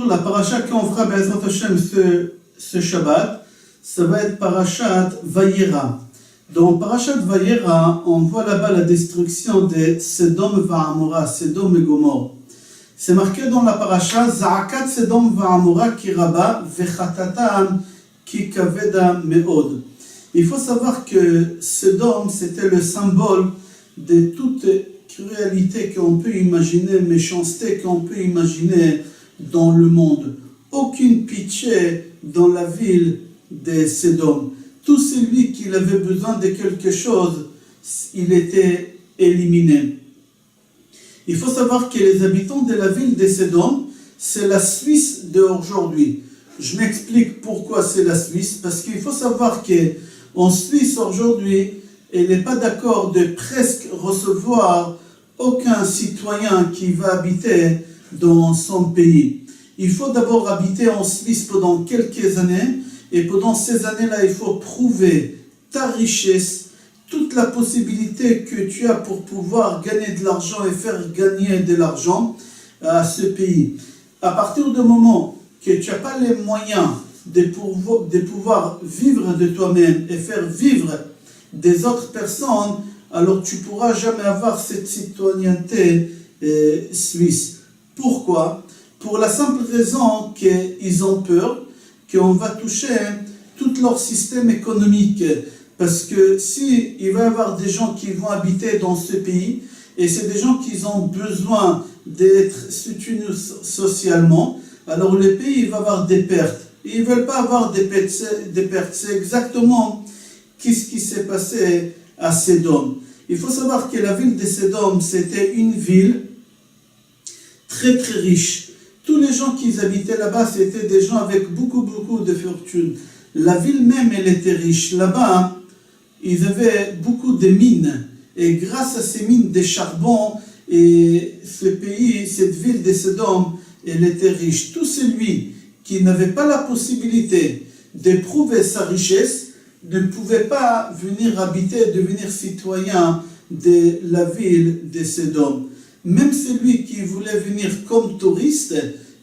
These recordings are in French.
jour, la paracha qu'on fera Be'ezrat Hashem ce Shabbat, ça va être parachat Vayera. Dans parachat Vayera, on voit là-bas la destruction de Sedom va'Amora, Sedom et Gomor. C'est marqué dans la paracha Za'akat Sedom va'Amora ki raba vechatatam ki kaveda me'od. Il faut savoir que Sedom, c'était le symbole de toute cruauté qu'on peut imaginer, méchanceté qu'on peut imaginer dans le monde. Aucune pitié dans la ville de Sedom. Tout celui qui avait besoin de quelque chose, il était éliminé. Il faut savoir que les habitants de la ville de Sedom, c'est la Suisse d'aujourd'hui. Je m'explique pourquoi c'est la Suisse, parce qu'il faut savoir qu'en Suisse aujourd'hui, elle n'est pas d'accord de presque recevoir aucun citoyen qui va habiter dans son pays. Il faut d'abord habiter en Suisse pendant quelques années, et pendant ces années-là, il faut prouver ta richesse, toute la possibilité que tu as pour pouvoir gagner de l'argent et faire gagner de l'argent à ce pays. À partir du moment que tu n'as pas les moyens de pouvoir vivre de toi-même et faire vivre des autres personnes, alors tu ne pourras jamais avoir cette citoyenneté suisse. Pourquoi? Pour la simple raison qu'ils ont peur qu'on va toucher tout leur système économique. Parce que si il va y avoir des gens qui vont habiter dans ce pays, et c'est des gens qui ont besoin d'être soutenus socialement, alors le pays va avoir des pertes. Ils ne veulent pas avoir des pertes. C'est exactement ce qui s'est passé à Sedom. Il faut savoir que la ville de Sedom, c'était une ville très très riche. Tous les gens qui habitaient là-bas, c'était des gens avec beaucoup de fortune. La ville même, elle était riche. Là-bas, ils avaient beaucoup de mines. Et grâce à ces mines de charbon, et ce pays, cette ville de Sedom, elle était riche. Tout celui qui n'avait pas la possibilité de prouver sa richesse ne pouvait pas venir habiter, devenir citoyen de la ville de Sedom. Même celui qui voulait venir comme touriste,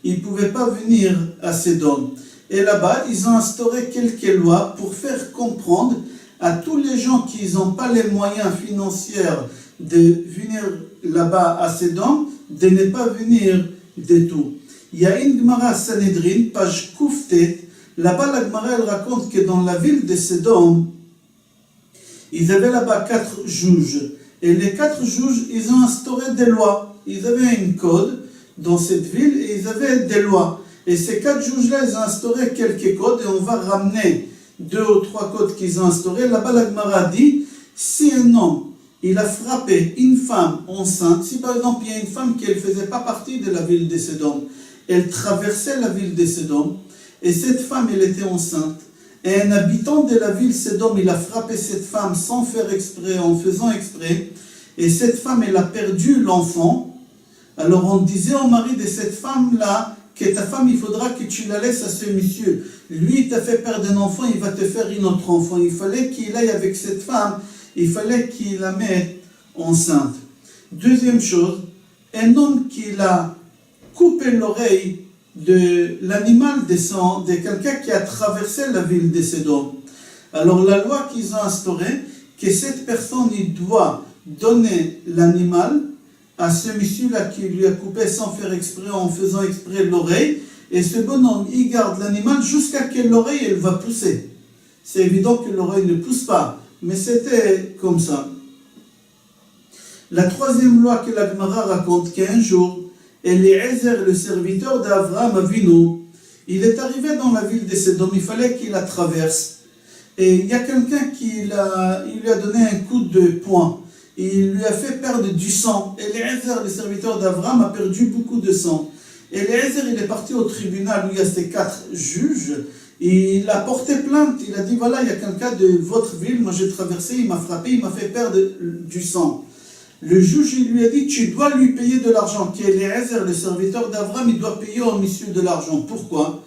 il ne pouvait pas venir à Sedom. Et là-bas, ils ont instauré quelques lois pour faire comprendre à tous les gens qui n'ont pas les moyens financiers de venir là-bas à Sedom, de ne pas venir du tout. Il y a une Gemara Sanhedrin, page Kouftet, là-bas la Gemara elle raconte que dans la ville de Sedom, ils avaient là-bas 4 juges. Et les 4 juges, ils ont instauré des lois. Ils avaient un code dans cette ville et ils avaient des lois. Et ces 4 juges-là, ils ont instauré quelques codes et on va ramener 2 ou 3 codes qu'ils ont instaurés. Là-bas, la Gemara dit, si un homme, il a frappé une femme enceinte, si par exemple, il y a une femme qui ne faisait pas partie de la ville de Sedom, elle traversait la ville de Sedom, et cette femme, elle était enceinte, et un habitant de la ville Sedom, il a frappé cette femme sans faire exprès, en faisant exprès, et cette femme, elle a perdu l'enfant. Alors on disait au mari de cette femme-là, que ta femme, il faudra que tu la laisses à ce monsieur. Lui, il t'a fait perdre un enfant, il va te faire un autre enfant. Il fallait qu'il aille avec cette femme, il fallait qu'il la mette enceinte. Deuxième chose, un homme qui a coupé l'oreille de l'animal de quelqu'un qui a traversé la ville de Sedom. Alors la loi qu'ils ont instaurée, que cette personne, il doit donner l'animal à ce monsieur-là qui lui a coupé sans faire exprès, en faisant exprès l'oreille, et ce bonhomme, il garde l'animal jusqu'à ce que l'oreille, elle va pousser. C'est évident que l'oreille ne pousse pas, mais c'était comme ça. La troisième loi que la Gemara raconte, qu'un jour, Eliezer, le serviteur d'Avraham Avinu, il est arrivé dans la ville de Sedom, il fallait qu'il la traverse. Et il y a quelqu'un qui lui a donné un coup de poing. Il lui a fait perdre du sang. Eliezer, le serviteur d'Avraham, a perdu beaucoup de sang. Eliezer, il est parti au tribunal où il y a ces 4 juges. Il a porté plainte. Il a dit, voilà, il y a quelqu'un de votre ville, moi j'ai traversé, il m'a frappé, il m'a fait perdre du sang. Le juge, il lui a dit, tu dois lui payer de l'argent. Eliezer, le serviteur d'Avraham, il doit payer au monsieur de l'argent. Pourquoi?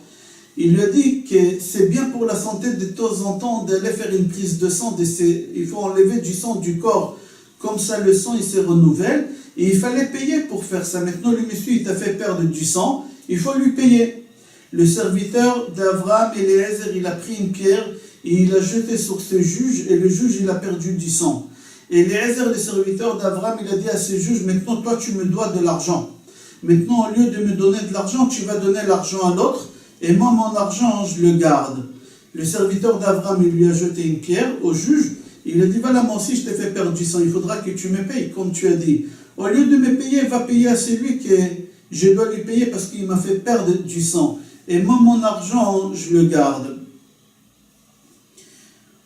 Il lui a dit que c'est bien pour la santé de temps en temps d'aller faire une prise de sang. Il faut enlever du sang du corps. Comme ça, le sang, il se renouvelle. Et il fallait payer pour faire ça. Maintenant, le monsieur, il t'a fait perdre du sang. Il faut lui payer. Le serviteur d'Abraham, Eliezer, il a pris une pierre et il l'a jetée sur ce juge, et le juge, il a perdu du sang. Et Eliezer, le serviteur d'Abraham, il a dit à ce juge, maintenant toi tu me dois de l'argent. Maintenant, au lieu de me donner de l'argent, tu vas donner l'argent à l'autre, et moi, mon argent, je le garde. Le serviteur d'Abraham, il lui a jeté une pierre au juge. Il a dit, voilà, moi aussi, je t'ai fait perdre du sang. Il faudra que tu me payes, comme tu as dit. Au lieu de me payer, va payer à celui que je dois lui payer parce qu'il m'a fait perdre du sang. Et moi, mon argent, je le garde.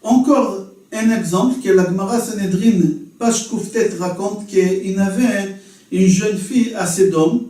Encore un exemple que la Gemara Sanhedrin, page Kouftet, raconte qu'il y avait une jeune fille à Sédom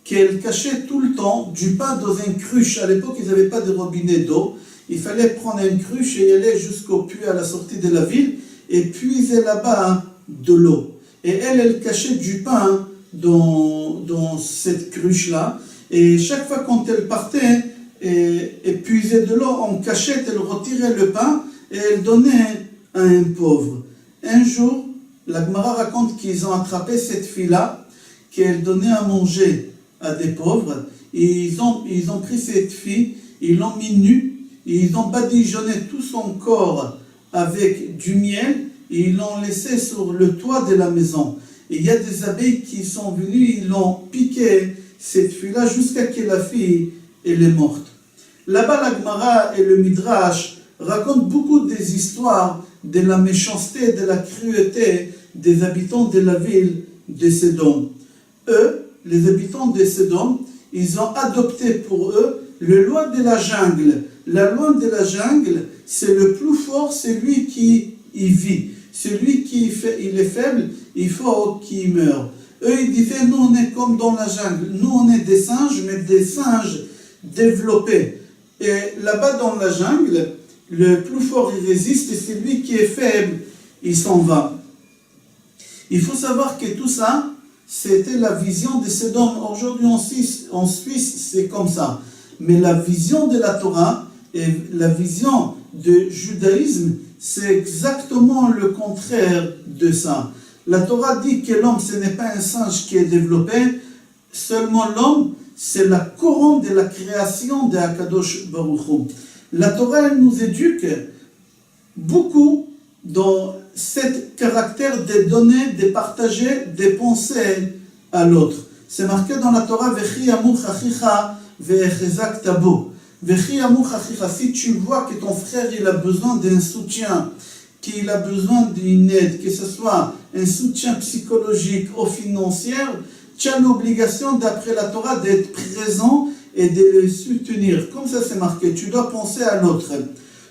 qu'elle cachait tout le temps du pain dans une cruche. À l'époque, ils n'avaient pas de robinet d'eau. Il fallait prendre une cruche et aller jusqu'au puits à la sortie de la ville et puiser là-bas de l'eau. Et elle cachait du pain dans cette cruche-là. Et chaque fois quand elle partait et puisait de l'eau en cachette, elle retirait le pain et elle donnait à un pauvre. Un jour, la Gemara raconte qu'ils ont attrapé cette fille-là, qu'elle donnait à manger à des pauvres. Et ils ont pris cette fille, ils l'ont mis nue, et ils ont badigeonné tout son corps avec du miel, et ils l'ont laissé sur le toit de la maison. Et il y a des abeilles qui sont venues, ils l'ont piqué, cette fille-là, jusqu'à ce que la fille elle est morte. Là-bas, la Gemara et le Midrash racontent beaucoup des histoires de la méchanceté, de la cruauté des habitants de la ville de Sédom. Eux, les habitants de Sédom, ils ont adopté pour eux la loi de la jungle. La loi de la jungle, c'est le plus fort, c'est lui qui y vit. Celui qui il est faible, il faut qu'il meure. Eux, ils disaient, nous on est comme dans la jungle. Nous on est des singes, mais des singes développés. Et là-bas dans la jungle, le plus fort il résiste, et celui qui est faible, il s'en va. Il faut savoir que tout ça, c'était la vision de Sédom. Aujourd'hui en Suisse, c'est comme ça. Mais la vision de la Torah et la vision du judaïsme, c'est exactement le contraire de ça. La Torah dit que l'homme, ce n'est pas un singe qui est développé, seulement l'homme, c'est la couronne de la création de Akadosh Baruch Hu. La Torah, elle nous éduque beaucoup dans ce caractère de donner, de partager, de penser à l'autre. C'est marqué dans la Torah, Vechi amur chachicha ve'echezak tabo. Vechi amur chachicha, si tu vois que ton frère il a besoin d'un soutien, qu'il a besoin d'une aide, que ce soit un soutien psychologique ou financier, tu as l'obligation, d'après la Torah, d'être présent et de le soutenir. Comme ça, c'est marqué. Tu dois penser à l'autre.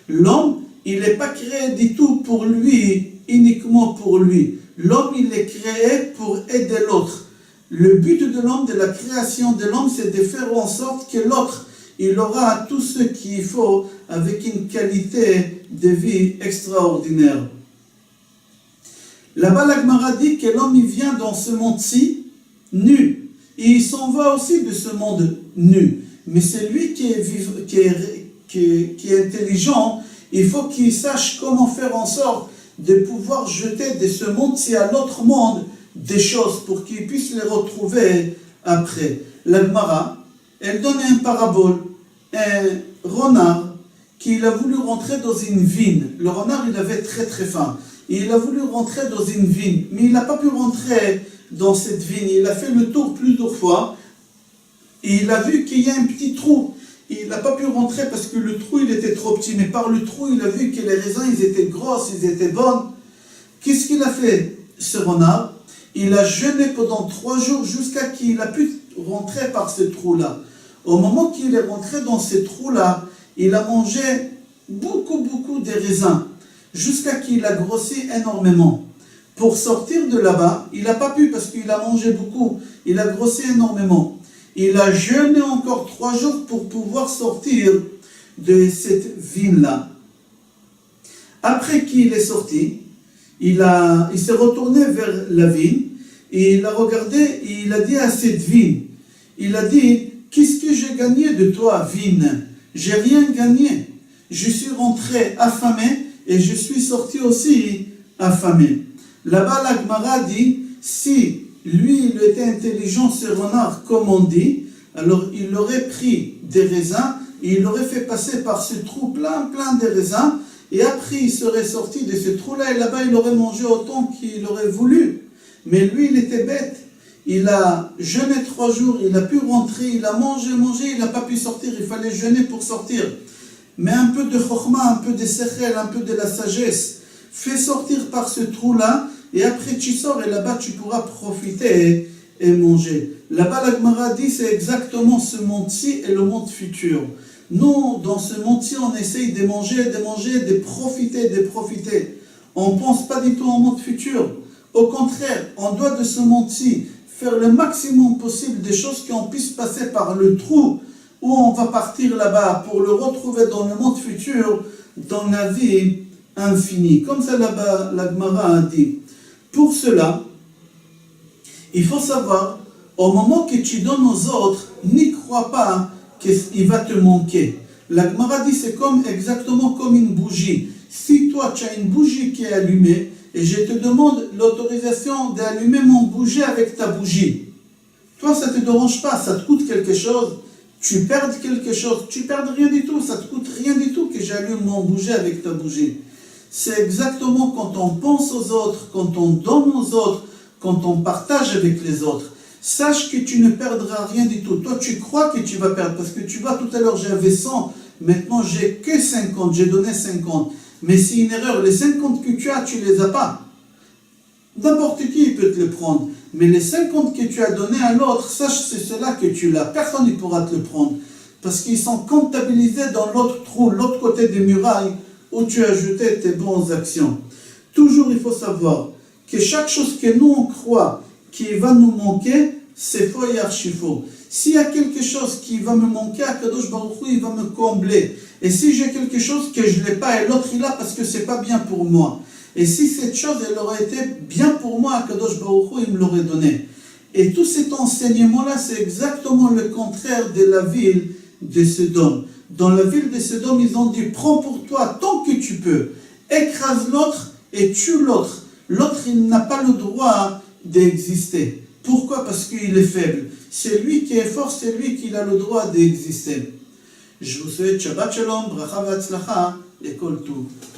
L'homme, il n'est pas créé du tout pour lui, uniquement pour lui. L'homme, il est créé pour aider l'autre. Le but de l'homme, de la création de l'homme, c'est de faire en sorte que l'autre, il aura tout ce qu'il faut avec une qualité de vie extraordinaire. Là-bas, la Gemara dit que l'homme, il vient dans ce monde-ci nu. Et il s'en va aussi de ce monde nu. Mais c'est lui qui est intelligent. Il faut qu'il sache comment faire en sorte de pouvoir jeter de ce monde-ci à l'autre monde des choses pour qu'il puisse les retrouver après. La Gemara, elle donne une parabole. Un renard qui a voulu rentrer dans une vigne. Le renard, il avait très très faim. Et il a voulu rentrer dans une vigne, mais il n'a pas pu rentrer dans cette vigne. Il a fait le tour plusieurs fois et il a vu qu'il y a un petit trou. Il n'a pas pu rentrer parce que le trou il était trop petit, mais par le trou il a vu que les raisins ils étaient grosses, ils étaient bonnes. Qu'est-ce qu'il a fait ce renard? Il a jeûné pendant 3 jours jusqu'à qu'il a pu rentrer par ce trou-là. Au moment qu'il est rentré dans ce trou-là, il a mangé beaucoup de raisins jusqu'à qu'il a grossi énormément. Pour sortir de là-bas, il n'a pas pu parce qu'il a mangé beaucoup. Il a grossi énormément. Il a jeûné encore 3 jours pour pouvoir sortir de cette vigne-là. Après qu'il est sorti, il s'est retourné vers la vigne et il a regardé et il a dit à cette vigne, il a dit, qu'est-ce que j'ai gagné de toi, vigne? J'ai rien gagné. Je suis rentré affamé et je suis sorti aussi affamé. Là-bas, la Gemara dit, si lui, il était intelligent, ce renard, comme on dit, Alors il aurait pris des raisins et il aurait fait passer par ce trou plein de raisins, et après il serait sorti de ce trou-là, et là-bas il aurait mangé autant qu'il aurait voulu. Mais lui, il était bête. Il a jeûné 3 jours, il a pu rentrer, il a mangé, il n'a pas pu sortir, il fallait jeûner pour sortir. Mais un peu de chokhma, un peu de sechel, un peu de la sagesse, fais sortir par ce trou-là, et après tu sors, et là-bas tu pourras profiter et manger. Là-bas, la Gemara dit, c'est exactement ce monde-ci et le monde futur. Nous, dans ce monde-ci, on essaye de manger, de profiter. On ne pense pas du tout au monde futur. Au contraire, on doit de ce monde-ci faire le maximum possible des choses qu'on puisse passer par le trou où on va partir là-bas pour le retrouver dans le monde futur, dans la vie infinie. Comme ça là-bas, la Gemara a dit. Pour cela, il faut savoir, au moment que tu donnes aux autres, n'y crois pas qu'il va te manquer. La Gemara dit, c'est exactement comme une bougie. Si toi, tu as une bougie qui est allumée, et je te demande l'autorisation d'allumer mon bougie avec ta bougie. Toi, ça ne te dérange pas, ça te coûte quelque chose, tu perds quelque chose, tu perds rien du tout, ça ne te coûte rien du tout que j'allume mon bougie avec ta bougie. C'est exactement quand on pense aux autres, quand on donne aux autres, quand on partage avec les autres. Sache que tu ne perdras rien du tout. Toi, tu crois que tu vas perdre, parce que tu vois, tout à l'heure, j'avais 100, maintenant, j'ai que 50, j'ai donné 50. Mais c'est une erreur, les 50 que tu as, tu ne les as pas. N'importe qui peut te le prendre. Mais les 50 que tu as donnés à l'autre, sache c'est cela que tu l'as. Personne ne pourra te le prendre. Parce qu'ils sont comptabilisés dans l'autre trou, l'autre côté des murailles, où tu as jeté tes bonnes actions. Toujours, il faut savoir que chaque chose que nous, on croit qui va nous manquer, c'est faux et archi-faux. S'il y a quelque chose qui va me manquer, Akadosh Baruch Hu, il va me combler. Et si j'ai quelque chose que je ne l'ai pas et l'autre il a parce que ce n'est pas bien pour moi. Et si cette chose elle aurait été bien pour moi, Akadosh Baruch Hu, il me l'aurait donné. Et tout cet enseignement-là, c'est exactement le contraire de la ville de Sodome. Dans la ville de Sodome, ils ont dit, prends pour toi tant que tu peux. Écrase l'autre et tue l'autre. L'autre, il n'a pas le droit d'exister. Pourquoi? Parce qu'il est faible. C'est lui qui est fort, c'est lui qui a le droit d'exister. Je vous souhaite Shabbat Shalom, Bracha V'Atzlacha et Kol Tov.